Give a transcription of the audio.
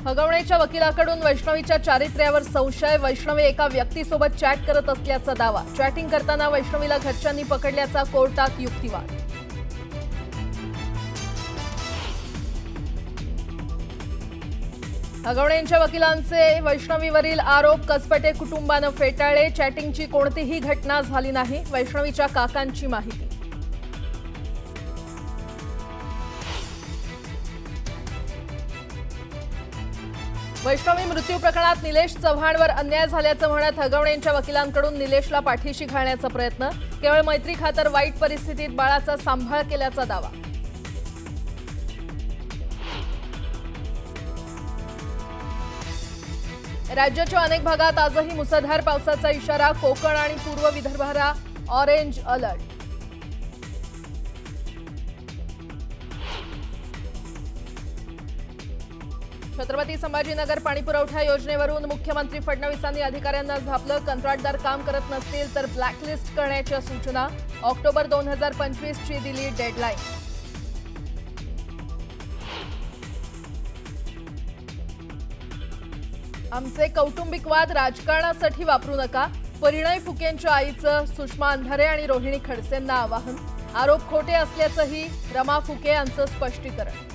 हगवणेच्या वकिलाकडून वैष्णवीच्या चारित्र्यावर संशय। वैष्णवी एका व्यक्तीसोबत चॅट करत असल्याचा दावा। चॅटिंग करताना वैष्णवीला घरच्यांनी पकडल्याचा कोर्टात युक्तिवाद। हगवणेंच्या वकिलांचे वैष्णवीवरील आरोप कसपटे कुटुंबाने फेटाळले। चॅटिंगची कोणतीही घटना झाली नाही, वैष्णवीच्या काकांची माहिती। वैष्णवी मृत्यू प्रकरणात निलेश चव्हाणवर अन्याय झाल्याचं म्हणत हगवणेंच्या वकिलांकडून निलेशला पाठीशी घालण्याचा प्रयत्न। केवळ मैत्री खातर वाईट परिस्थितीत बाळाचा सांभाळ केल्याचा दावा। राज्याच्या अनेक भागात आजही मुसळधार पावसाचा इशारा। कोकण आणि पूर्व विदर्भाला ऑरेंज अलर्ट। छत्रपती संभाजीनगर पाणीपुरवठा योजनेवरून मुख्यमंत्री फडणवीसांनी अधिकाऱ्यांना झापलं। कंत्राटदार काम करत नसतील तर ब्लॅकलिस्ट करण्याच्या सूचना। ऑक्टोबर 2025 ची दिली डेडलाईन। आमचे कौटुंबिक वाद राजकारणासाठी वापरू नका, परिणय फुकेंच्या आईचं सुषमा अंधारे आणि रोहिणी खडसेंना आवाहन। आरोप खोटे असल्याचंही रमा फुके यांचं स्पष्टीकरण।